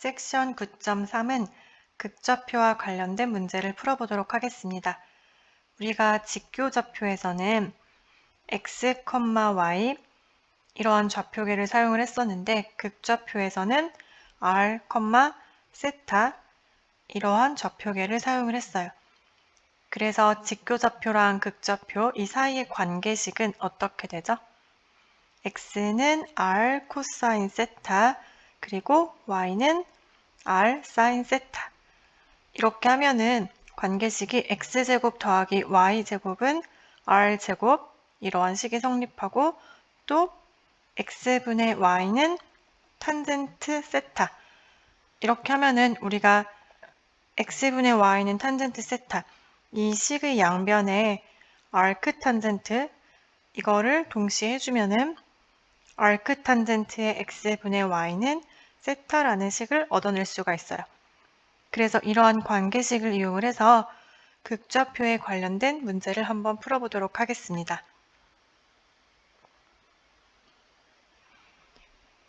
섹션 9.3은 극좌표와 관련된 문제를 풀어보도록 하겠습니다. 우리가 직교좌표에서는 x, y 이러한 좌표계를 사용을 했었는데 극좌표에서는 r, 세타 이러한 좌표계를 사용을 했어요. 그래서 직교좌표랑 극좌표 이 사이의 관계식은 어떻게 되죠? x는 r 코사인 세타 그리고 y는 r 사인 세타 이렇게 하면은 관계식이 x제곱 더하기 y제곱은 r제곱 이러한 식이 성립하고 또 x분의 y는 탄젠트 세타 이렇게 하면은 우리가 x분의 y는 탄젠트 세타 이 식의 양변에 아크 탄젠트 이거를 동시에 해주면은 아크 탄젠트의 x분의 y는 세타라는 식을 얻어낼 수가 있어요. 그래서 이러한 관계식을 이용을 해서 극좌표에 관련된 문제를 한번 풀어보도록 하겠습니다.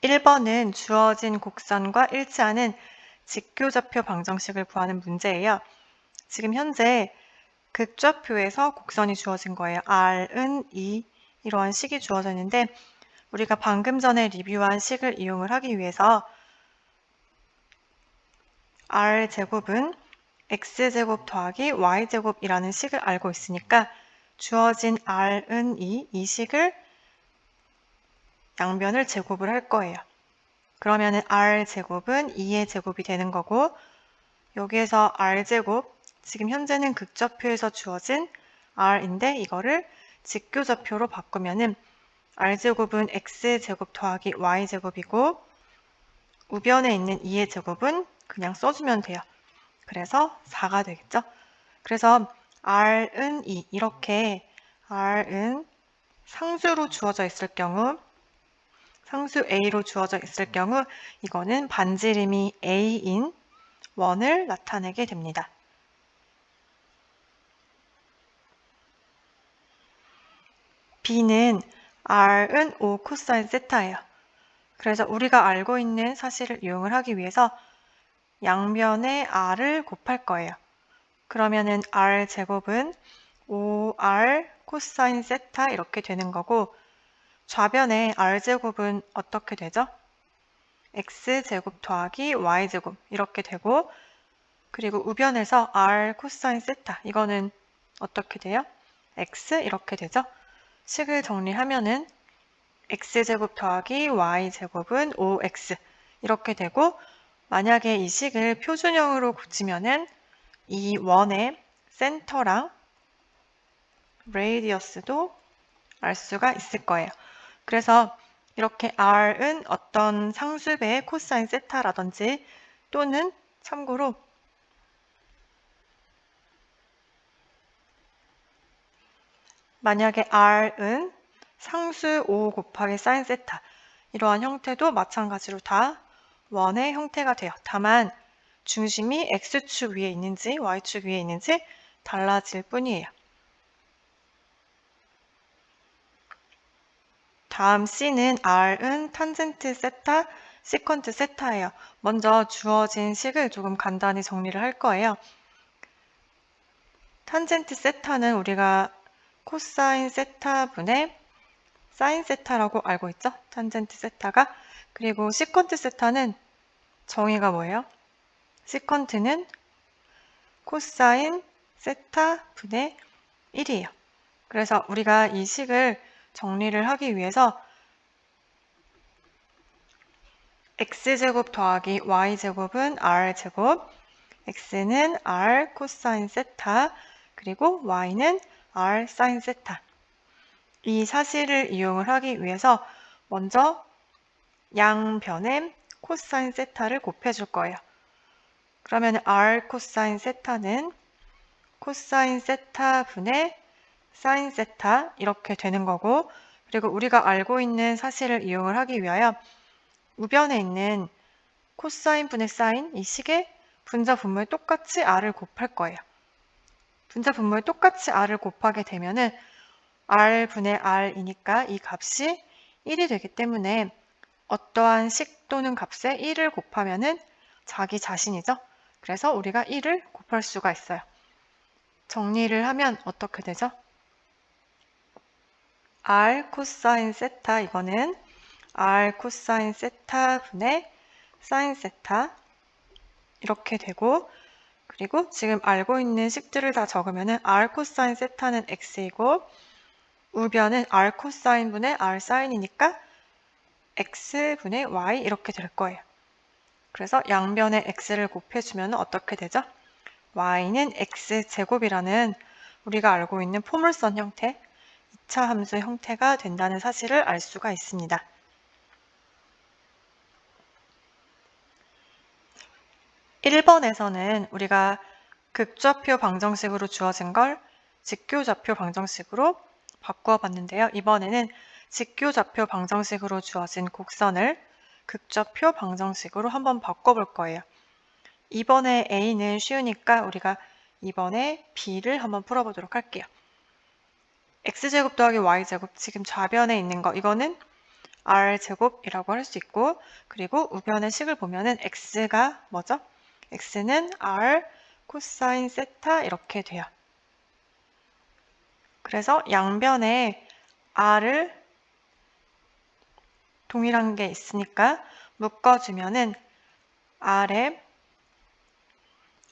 1번은 주어진 곡선과 일치하는 직교좌표 방정식을 구하는 문제예요. 지금 현재 극좌표에서 곡선이 주어진 거예요. R은 2 이러한 식이 주어져 있는데 우리가 방금 전에 리뷰한 식을 이용을 하기 위해서 R제곱은 X제곱 더하기 Y제곱이라는 식을 알고 있으니까 주어진 R은 2, 이 식을 양변을 제곱을 할 거예요. 그러면은 R제곱은 2의 제곱이 되는 거고 여기에서 R제곱, 지금 현재는 극좌표에서 주어진 R인데 이거를 직교좌표로 바꾸면은 R제곱은 X제곱 더하기 Y제곱이고 우변에 있는 2의 제곱은 그냥 써주면 돼요. 그래서 4가 되겠죠. 그래서 R은 2 이렇게 R은 상수로 주어져 있을 경우 상수 A로 주어져 있을 경우 이거는 반지름이 A인 원을 나타내게 됩니다. B는 R은 5 코사인 세타예요. 그래서 우리가 알고 있는 사실을 이용을 하기 위해서 양변에 R을 곱할 거예요. 그러면은 R제곱은 5R 코사인 세타 이렇게 되는 거고 좌변에 R제곱은 어떻게 되죠? X제곱 더하기 Y제곱 이렇게 되고 그리고 우변에서 R 코사인 세타 이거는 어떻게 돼요? X 이렇게 되죠? 식을 정리하면은 X제곱 더하기 Y제곱은 5X 이렇게 되고 만약에 이 식을 표준형으로 고치면은 이 원의 센터랑 레이디어스도 알 수가 있을 거예요. 그래서 이렇게 R은 어떤 상수배의 코사인 세타라든지 또는 참고로 만약에 R은 상수 5 곱하기 사인 세타 이러한 형태도 마찬가지로 다 원의 형태가 돼요. 다만 중심이 X축 위에 있는지 Y축 위에 있는지 달라질 뿐이에요. 다음 C는 R은 탄젠트 세타, 시컨트 세타예요. 먼저 주어진 식을 조금 간단히 정리를 할 거예요. 탄젠트 세타는 우리가 코사인 세타분의 사인 세타라고 알고 있죠? 탄젠트 세타가. 그리고 시컨트 세타는 정의가 뭐예요? 시컨트는 코사인 세타분의 1이에요. 그래서 우리가 이 식을 정리를 하기 위해서 x제곱 더하기 y제곱은 r제곱, x는 r 코사인 세타, 그리고 y는 r 사인 세타. 이 사실을 이용을 하기 위해서 먼저 양변에 코사인 세타를 곱해줄 거예요. 그러면 r 코사인 세타는 코사인 세타 분의 사인 세타 이렇게 되는 거고 그리고 우리가 알고 있는 사실을 이용을 하기 위하여 우변에 있는 코사인 분의 사인 이 식의 분자 분모에 똑같이 r을 곱할 거예요. 분자 분모에 똑같이 r을 곱하게 되면은 r분의 r이니까 이 값이 1이 되기 때문에 어떠한 식 또는 값에 1을 곱하면은 자기 자신이죠. 그래서 우리가 1을 곱할 수가 있어요. 정리를 하면 어떻게 되죠? r 코사인 세타, 이거는 r 코사인 세타 분의 사인 세타 이렇게 되고, 그리고 지금 알고 있는 식들을 다 적으면 r 코사인 세타는 x이고 우변은 r 코사인 분의 r 사인이니까 x분의 y 이렇게 될 거예요. 그래서 양변에 x를 곱해주면 어떻게 되죠? y는 x제곱이라는 우리가 알고 있는 포물선 형태, 2차 함수 형태가 된다는 사실을 알 수가 있습니다. 1번에서는 우리가 극좌표 방정식으로 주어진 걸 직교좌표 방정식으로 바꾸어 봤는데요. 이번에는 직교좌표 방정식으로 주어진 곡선을 극좌표 방정식으로 한번 바꿔볼 거예요. 이번에 A는 쉬우니까 우리가 이번에 B를 한번 풀어보도록 할게요. X제곱 더하기 Y제곱, 지금 좌변에 있는 거, 이거는 R제곱이라고 할 수 있고, 그리고 우변의 식을 보면은 X가 뭐죠? X는 R 코사인 세타 이렇게 돼요. 그래서 양변에 R을 동일한 게 있으니까 묶어주면은 R에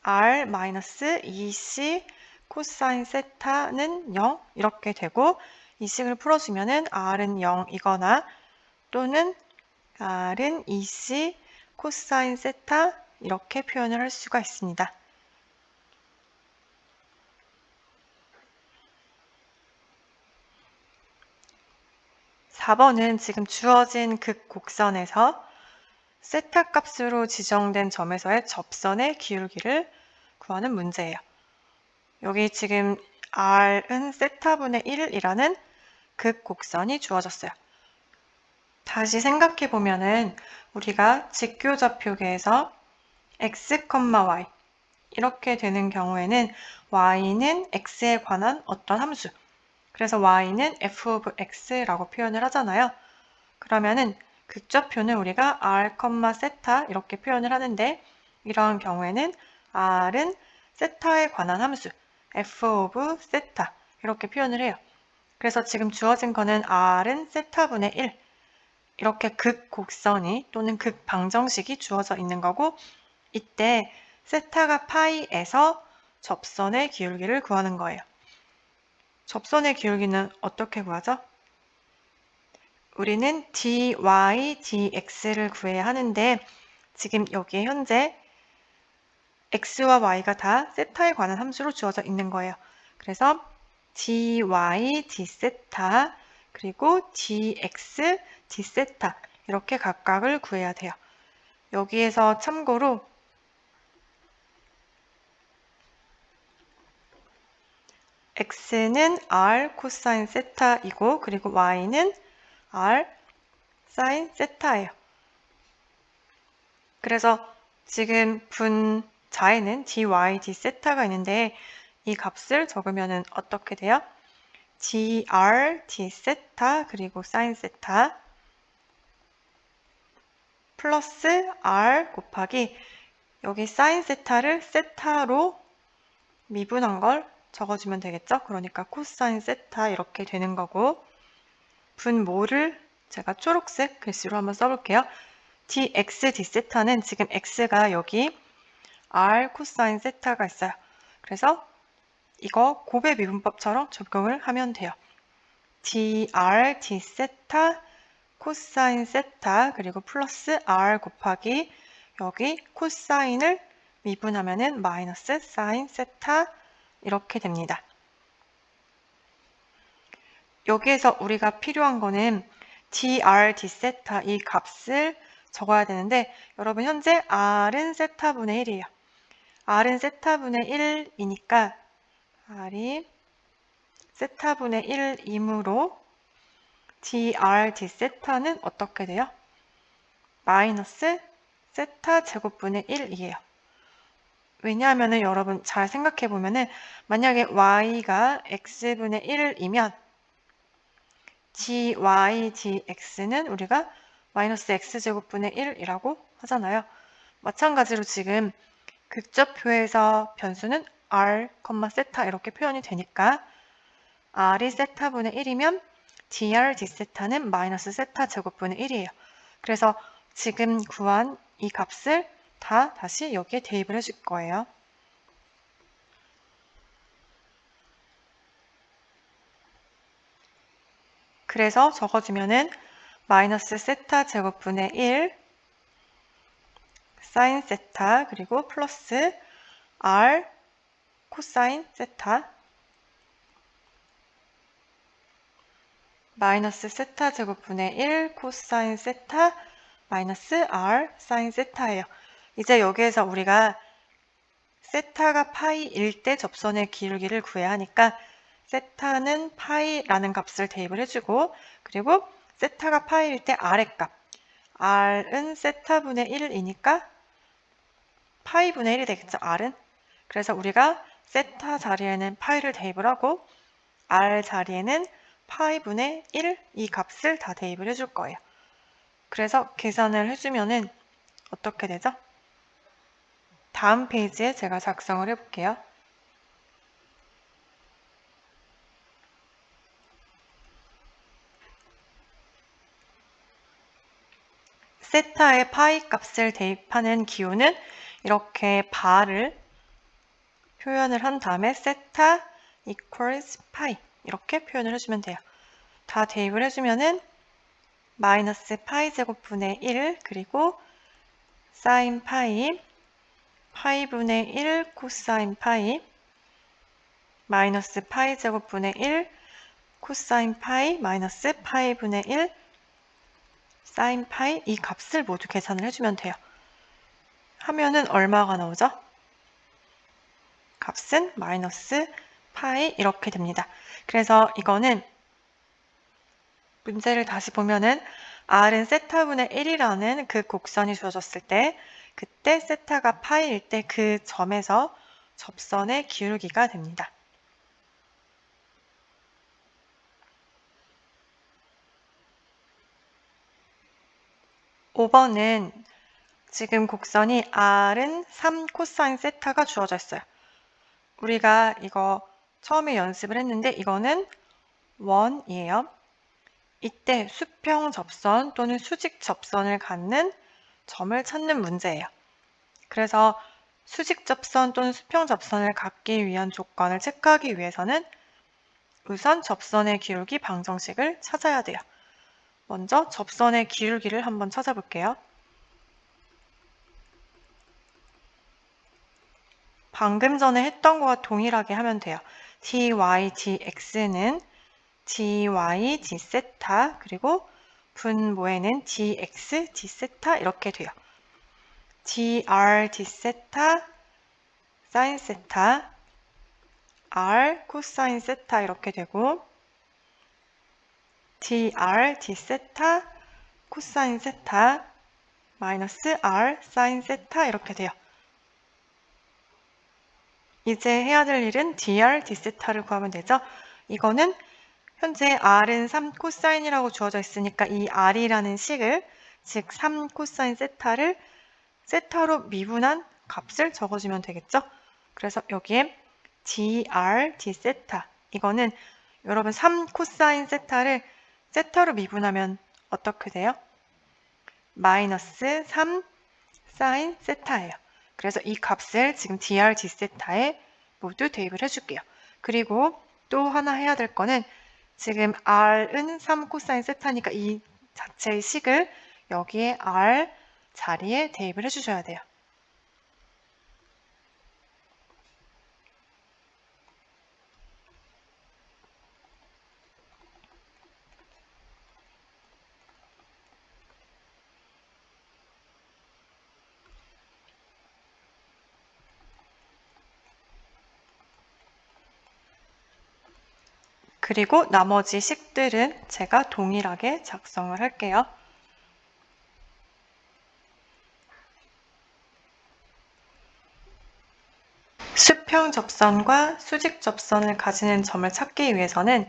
R-2C 코사인 세타는 0 이렇게 되고, 이 식을 풀어주면은 R은 0이거나 또는 R은 2C 코사인 세타 이렇게 표현을 할 수가 있습니다. (4번은) 지금 주어진 극곡선에서 세타 값으로 지정된 점에서의 접선의 기울기를 구하는 문제예요. 여기 지금 R은 세타분의 1이라는 극곡선이 주어졌어요. 다시 생각해 보면은 우리가 직교좌표계에서 x, y 이렇게 되는 경우에는 y는 x에 관한 어떤 함수, 그래서 y는 f of x라고 표현을 하잖아요. 그러면은 극좌표는 우리가 r, 세타 이렇게 표현을 하는데, 이러한 경우에는 r은 세타에 관한 함수 f of 세타 이렇게 표현을 해요. 그래서 지금 주어진 거는 r은 세타분의 1 이렇게 극곡선이 또는 극방정식이 주어져 있는 거고, 이때 세타가 파이에서 접선의 기울기를 구하는 거예요. 접선의 기울기는 어떻게 구하죠? 우리는 dy, dx를 구해야 하는데, 지금 여기에 현재 x와 y가 다 세타에 관한 함수로 주어져 있는 거예요. 그래서 dy, d세타, 그리고 dx, d세타 이렇게 각각을 구해야 돼요. 여기에서 참고로 x는 r 코사인 세타이고, 그리고 y는 r 사인 세타예요. 그래서 지금 분자에는 dy, d세타가 있는데 이 값을 적으면 어떻게 돼요? dr, d세타 그리고 사인 세타 플러스 r 곱하기 여기 사인 세타를 세타로 미분한 걸 적어주면 되겠죠? 그러니까 코사인 세타 이렇게 되는 거고, 분모를 제가 초록색 글씨로 한번 써볼게요. dx, d세타는 지금 x가 여기 r 코사인 세타가 있어요. 그래서 이거 곱의 미분법처럼 적용을 하면 돼요. dr, d세타 코사인 세타 그리고 플러스 r 곱하기 여기 코사인을 미분하면은 마이너스 사인 세타 이렇게 됩니다. 여기에서 우리가 필요한 거는 dr, d세타 이 값을 적어야 되는데, 여러분 현재 r은 세타분의 1이에요. r은 세타분의 1이니까 r이 세타분의 1이므로 dr, d세타는 어떻게 돼요? 마이너스 세타 제곱분의 1이에요. 왜냐하면 여러분 잘 생각해 보면은 만약에 y가 x분의 1이면 dy, dx는 우리가 마이너스 x제곱분의 1이라고 하잖아요. 마찬가지로 지금 극적표에서 변수는 r, 세타 이렇게 표현이 되니까 r이 세타분의 1이면 dr d세타는 마이너스 세타 제곱분의 1이에요. 그래서 지금 구한 이 값을 다 다시 여기에 대입을 해줄 거예요. 그래서 적어주면은 마이너스 세타 제곱분의 1 사인 세타 그리고 플러스 r 코사인 세타 마이너스 세타 제곱분의 1 코사인 세타 마이너스 r 사인 세타예요. 이제 여기에서 우리가 세타가 파이일 때 접선의 기울기를 구해야 하니까 세타는 파이라는 값을 대입을 해주고 그리고 세타가 파이일 때 r의 값 r은 세타분의 1이니까 파이분의 1이 되겠죠, r은. 그래서 우리가 세타 자리에는 파이를 대입을 하고 r 자리에는 파이분의 1 이 값을 다 대입을 해줄 거예요. 그래서 계산을 해주면은 어떻게 되죠? 다음 페이지에 제가 작성을 해볼게요. 세타의 파이 값을 대입하는 기호는 이렇게 바를 표현을 한 다음에 세타 equals 파이 이렇게 표현을 해주면 돼요. 다 대입을 해주면은 마이너스 파이 제곱분의 1 그리고 사인 파이 파이분의 1 코사인 파이 마이너스 파이 제곱분의 1 코사인 파이 마이너스 파이분의 1 사인 파이 이 값을 모두 계산을 해주면 돼요. 하면은 얼마가 나오죠? 값은 마이너스 파이 이렇게 됩니다. 그래서 이거는 문제를 다시 보면은 r은 세타분의 1이라는 그 곡선이 주어졌을 때 그때 세타가 파이일 때 그 점에서 접선의 기울기가 됩니다. (5번은) 지금 곡선이 r은 3 코사인 세타가 주어져 있어요. 우리가 이거 처음에 연습을 했는데 이거는 1이에요. 이때 수평 접선 또는 수직 접선을 갖는 점을 찾는 문제예요. 그래서 수직 접선 또는 수평 접선을 갖기 위한 조건을 체크하기 위해서는 우선 접선의 기울기 방정식을 찾아야 돼요. 먼저 접선의 기울기를 한번 찾아볼게요. 방금 전에 했던 거와 동일하게 하면 돼요. dy dx는 dy d 세타 그리고 분모에는 dx d 세타 이렇게 돼요. dr d 세타 사인 세타 r 코사인 세타 이렇게 되고 dr d 세타 코사인 세타 마이너스 r 사인 세타 이렇게 돼요. 이제 해야 될 일은 dr d 세타를 구하면 되죠. 이거는 현재 r은 3 코사인이라고 주어져 있으니까 이 r이라는 식을 즉 3 코사인 세타를 세타로 미분한 값을 적어주면 되겠죠. 그래서 여기에 dr d 세타 이거는 여러분 3 코사인 세타를 세타로 미분하면 어떻게 돼요? 마이너스 3 사인 세타예요. 그래서 이 값을 지금 dr d 세타에 모두 대입을 해줄게요. 그리고 또 하나 해야 될 거는 지금 r은 3 코사인 세타니까 이 자체의 식을 여기에 r 자리에 대입을 해주셔야 돼요. 그리고 나머지 식들은 제가 동일하게 작성을 할게요. 수평 접선과 수직 접선을 가지는 점을 찾기 위해서는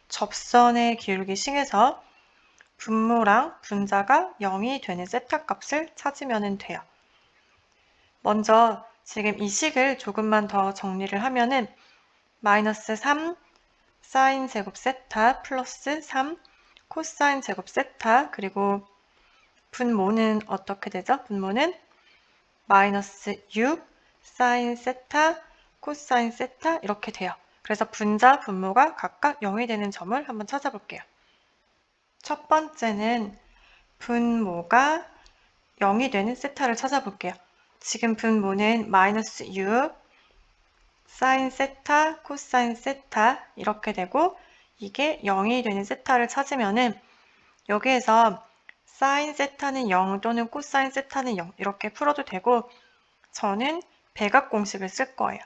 접선의 기울기 식에서 분모랑 분자가 0이 되는 세타 값을 찾으면 돼요. 먼저 지금 이 식을 조금만 더 정리를 하면은 마이너스 3 사인 제곱 세타 플러스 3 코사인 제곱 세타, 그리고 분모는 어떻게 되죠? 분모는 마이너스 6 사인 세타 코사인 세타 이렇게 돼요. 그래서 분자, 분모가 각각 0이 되는 점을 한번 찾아볼게요. 첫 번째는 분모가 0이 되는 세타를 찾아볼게요. 지금 분모는 마이너스 6 사인 세타 코사인 세타 이렇게 되고, 이게 0이 되는 세타를 찾으면은 여기에서 사인 세타는 0 또는 코사인 세타는 0 이렇게 풀어도 되고, 저는 배각 공식을 쓸 거예요.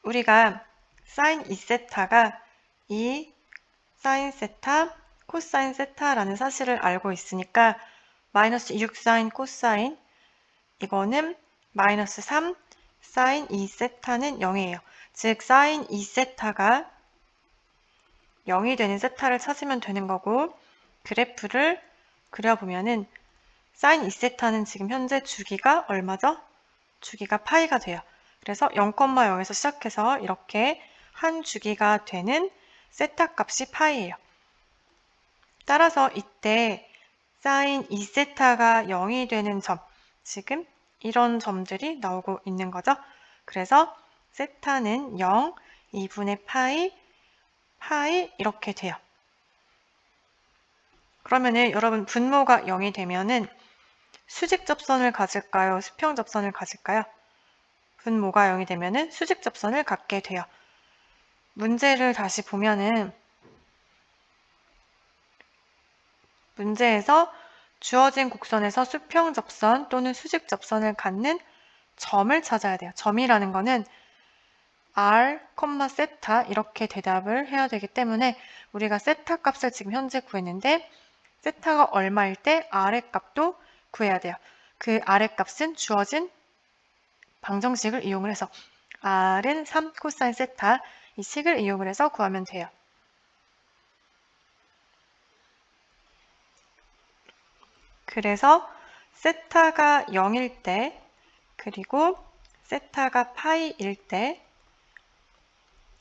우리가 사인 2세타가 2 사인 세타 코사인 세타라는 사실을 알고 있으니까 마이너스 6 사인 코사인, 이거는 마이너스 3 사인 2세타는 0이에요. 즉 사인 2세타가 0이 되는 세타를 찾으면 되는 거고, 그래프를 그려보면은 사인 2세타는 지금 현재 주기가 얼마죠? 주기가 파이가 돼요. 그래서 0,0에서 시작해서 이렇게 한 주기가 되는 세타 값이 파이예요. 따라서 이때 사인 2세타가 0이 되는 점, 지금 이런 점들이 나오고 있는 거죠. 그래서 세타는 0, 2분의 파이, 파이 이렇게 돼요. 그러면은 여러분 분모가 0이 되면은 수직 접선을 가질까요? 수평 접선을 가질까요? 분모가 0이 되면은 수직 접선을 갖게 돼요. 문제를 다시 보면은 문제에서 주어진 곡선에서 수평 접선 또는 수직 접선을 갖는 점을 찾아야 돼요. 점이라는 거는 r, 세타 이렇게 대답을 해야 되기 때문에 우리가 세타 값을 지금 현재 구했는데 세타가 얼마일 때 r의 값도 구해야 돼요. 그 r의 값은 주어진 방정식을 이용을 해서 r은 3 코사인 세타, 이 식을 이용을 해서 구하면 돼요. 그래서 세타가 0일 때, 그리고 세타가 파이일 때,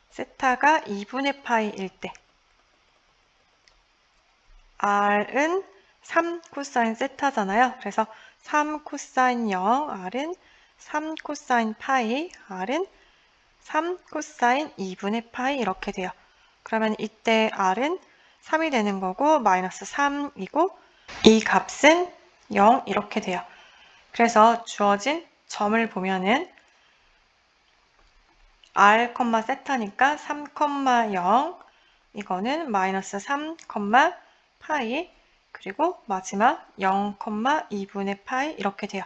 세타가 2분의 파이일 때, r은 3 코사인 세타잖아요. 그래서 3 코사인 0, r은 3 코사인 파이, r은 3 코사인 2분의 파이 이렇게 돼요. 그러면 이때 r은 3이 되는 거고 마이너스 3이고 이 값은 0 이렇게 돼요. 그래서 주어진 점을 보면은 r, 세타니까 3, 0 이거는 마이너스 3, 파이, 그리고 마지막 0, 2분의 파이 이렇게 돼요.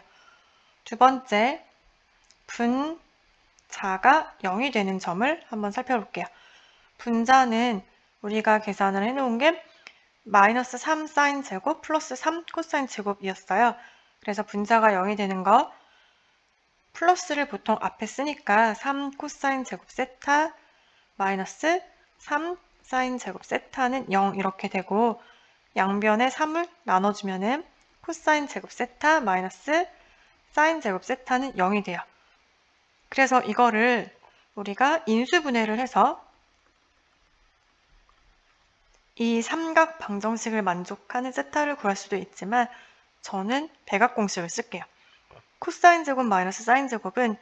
두 번째, 분자가 0이 되는 점을 한번 살펴볼게요. 분자는 우리가 계산을 해놓은 게 마이너스 3 사인 제곱 플러스 3 코사인 제곱이었어요. 그래서 분자가 0이 되는 거 플러스를 보통 앞에 쓰니까 3 코사인 제곱 세타 마이너스 3 사인 제곱 세타는 0 이렇게 되고, 양변에 3을 나눠주면은 코사인 제곱 세타 마이너스 사인 제곱 세타는 0이 돼요. 그래서 이거를 우리가 인수분해를 해서 이 삼각 방정식을 만족하는 세타를 구할 수도 있지만 저는 배각 공식을 쓸게요. 코사인 제곱 마이너스 사인 제곱은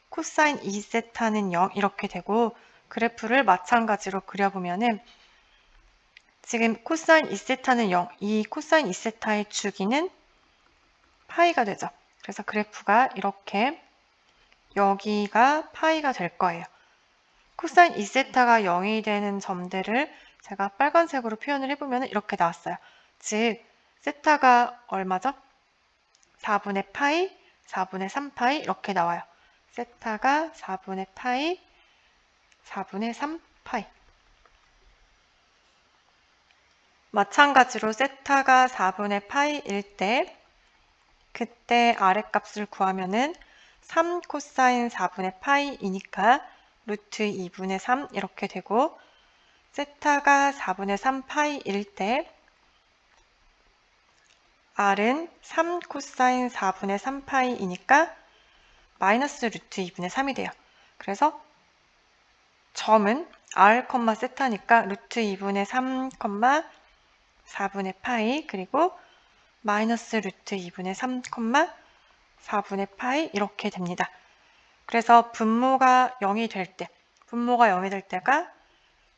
코사인 2세타는 0 이렇게 되고, 그래프를 마찬가지로 그려보면은 지금 코사인 2세타는 0, 이 코사인 2세타의 주기는 파이가 되죠. 그래서 그래프가 이렇게 여기가 파이가 될 거예요. 코사인 2세타가 0이 되는 점들을 제가 빨간색으로 표현을 해보면 이렇게 나왔어요. 즉 세타가 얼마죠? 4분의 파이, 4분의 3파이 이렇게 나와요. 세타가 4분의 파이, 4분의 3파이. 마찬가지로 세타가 4분의 파이일 때 그때 아랫값을 구하면은 3 코사인 4분의 파이이니까 루트 2분의 3 이렇게 되고, 세타가 4분의 3파이일 때 r은 3 코사인 4분의 3파이이니까 마이너스 루트 2분의 3이 돼요. 그래서 점은 r, 세타니까 루트 2분의 3, 4분의 파이 그리고 마이너스 루트 2분의 3, 4분의 파이 이렇게 됩니다. 그래서 분모가 0이 될 때, 분모가 0이 될 때가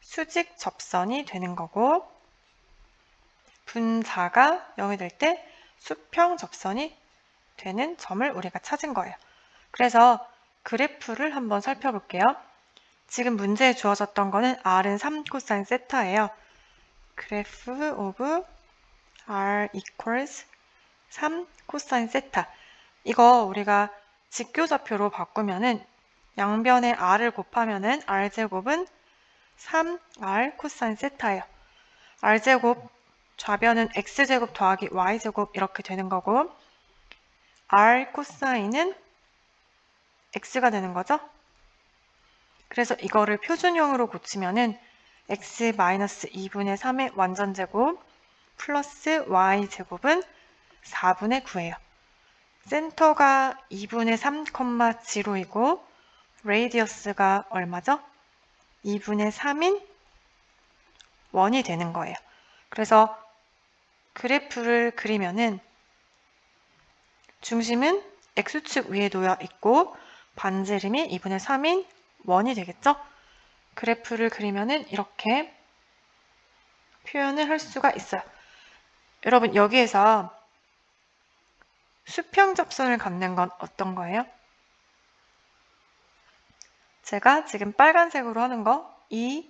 수직 접선이 되는 거고 분자가 0이 될 때 수평 접선이 되는 점을 우리가 찾은 거예요. 그래서 그래프를 한번 살펴볼게요. 지금 문제에 주어졌던 거는 r은 3 코사인 세타예요. 그래프 오브 r equals 3 코사인 세타. 이거 우리가 직교좌표로 바꾸면은 양변에 r을 곱하면은 r제곱은 3r 코사인 세타예요. r제곱 좌변은 x제곱 더하기 y제곱 이렇게 되는 거고 r 코사인은 x가 되는 거죠. 그래서 이거를 표준형으로 고치면은 x-2분의 3의 완전제곱 플러스 y제곱은 4분의 9예요. 센터가 2분의 3, 0이고 레이디어스가 얼마죠? 2분의 3인 1이 되는 거예요. 그래서 그래프를 그리면은 중심은 x축 위에 놓여 있고 반지름이 2분의 3인 1이 되겠죠? 그래프를 그리면은 이렇게 표현을 할 수가 있어요. 여러분 여기에서 수평접선을 갖는 건 어떤 거예요? 제가 지금 빨간색으로 하는 거, 이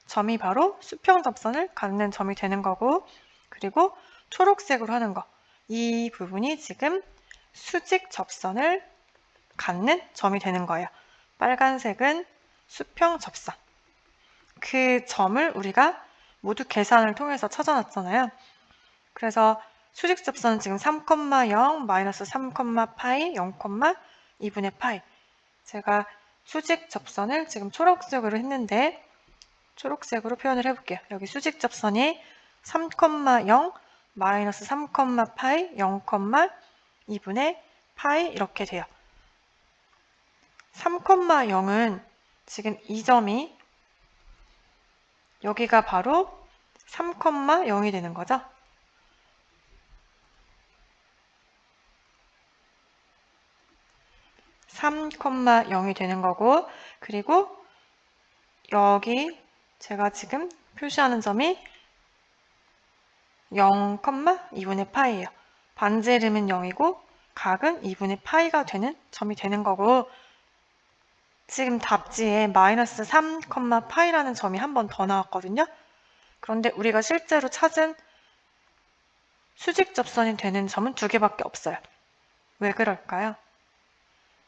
점이 바로 수평접선을 갖는 점이 되는 거고 그리고 초록색으로 하는 거, 이 부분이 지금 수직접선을 갖는 점이 되는 거예요. 빨간색은 수평접선. 그 점을 우리가 모두 계산을 통해서 찾아놨잖아요. 그래서 수직접선은 지금 3,0, 마이너스 3, 파이, 0, 2분의 파이. 제가 수직접선을 지금 초록색으로 했는데 초록색으로 표현을 해볼게요. 여기 수직접선이 3,0, 마이너스 3, 파이, 0, 2분의 파이 이렇게 돼요. 3,0은 지금 이 점이 여기가 바로 3,0이 되는 거죠. 3,0이 되는 거고 그리고 여기 제가 지금 표시하는 점이 0, 2분의 파이예요. 반지름은 0이고 각은 2분의 파이가 되는 점이 되는 거고 지금 답지에 마이너스 3, 파이라는 점이 한 번 더 나왔거든요. 그런데 우리가 실제로 찾은 수직접선이 되는 점은 2개밖에 없어요. 왜 그럴까요?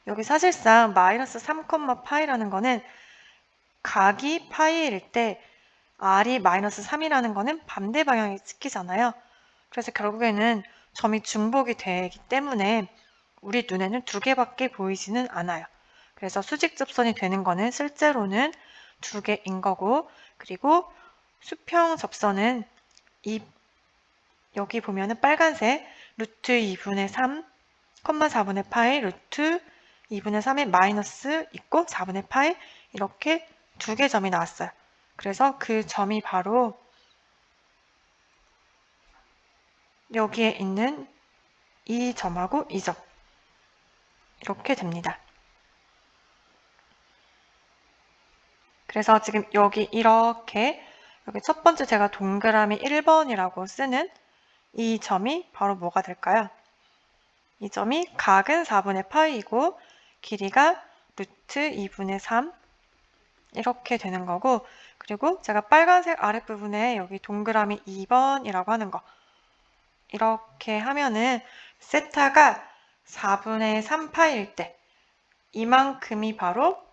여기 사실상 마이너스 3, 파이라는 거는 각이 파이일 때 r이 마이너스 3이라는 거는 반대 방향에 찍히잖아요. 그래서 결국에는 점이 중복이 되기 때문에 우리 눈에는 2개밖에 보이지는 않아요. 그래서 수직접선이 되는 거는 실제로는 2개인 거고 그리고 수평접선은 여기 보면은 빨간색 루트 2분의 3, 4분의 파이 루트 2분의 3의 마이너스 있고 4분의 파이 이렇게 2개 점이 나왔어요. 그래서 그 점이 바로 여기에 있는 이 점하고 이 점 이렇게 됩니다. 그래서 지금 여기 이렇게 여기 첫 번째 제가 동그라미 1번이라고 쓰는 이 점이 바로 뭐가 될까요? 이 점이 각은 4분의 파이이고 길이가 루트 2분의 3 이렇게 되는 거고 그리고 제가 빨간색 아랫부분에 여기 동그라미 2번이라고 하는 거 이렇게 하면은 세타가 4분의 3파일 때 이만큼이 바로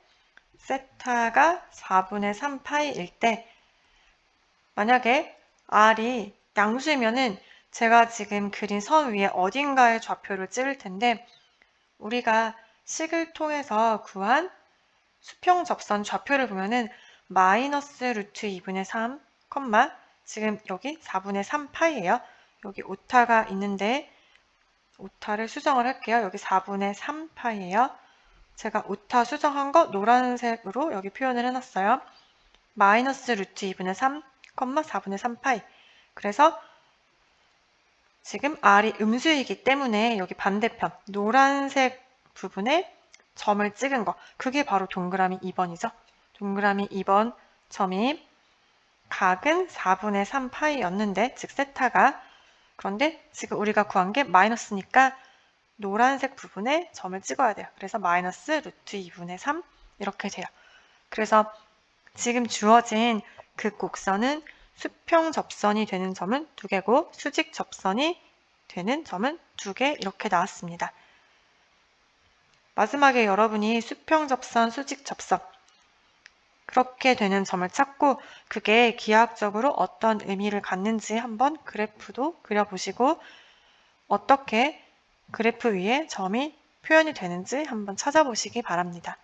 세타가 4분의 3파일 때 만약에 r이 양수이면은 제가 지금 그린 선 위에 어딘가에 좌표를 찍을 텐데 우리가 식을 통해서 구한 수평 접선 좌표를 보면은 마이너스 루트 2분의 3, 지금 여기 4분의 3파이예요. 여기 오타가 있는데 오타를 수정을 할게요. 여기 4분의 3파이예요. 제가 오타 수정한 거 노란색으로 여기 표현을 해놨어요. 마이너스 루트 2분의 3, 4분의 3파이. 그래서 지금 r이 음수이기 때문에 여기 반대편 노란색 부분에 점을 찍은 거, 그게 바로 동그라미 2번이죠. 동그라미 2번 점이 각은 4분의 3파이였는데, 즉 세타가, 그런데 지금 우리가 구한 게 마이너스니까 노란색 부분에 점을 찍어야 돼요. 그래서 마이너스 루트 2분의 3 이렇게 돼요. 그래서 지금 주어진 그 곡선은 수평 접선이 되는 점은 2개고 수직 접선이 되는 점은 2개, 이렇게 나왔습니다. 마지막에 여러분이 수평 접선, 수직 접선 그렇게 되는 점을 찾고 그게 기하학적으로 어떤 의미를 갖는지 한번 그래프도 그려보시고 어떻게 그래프 위에 점이 표현이 되는지 한번 찾아보시기 바랍니다.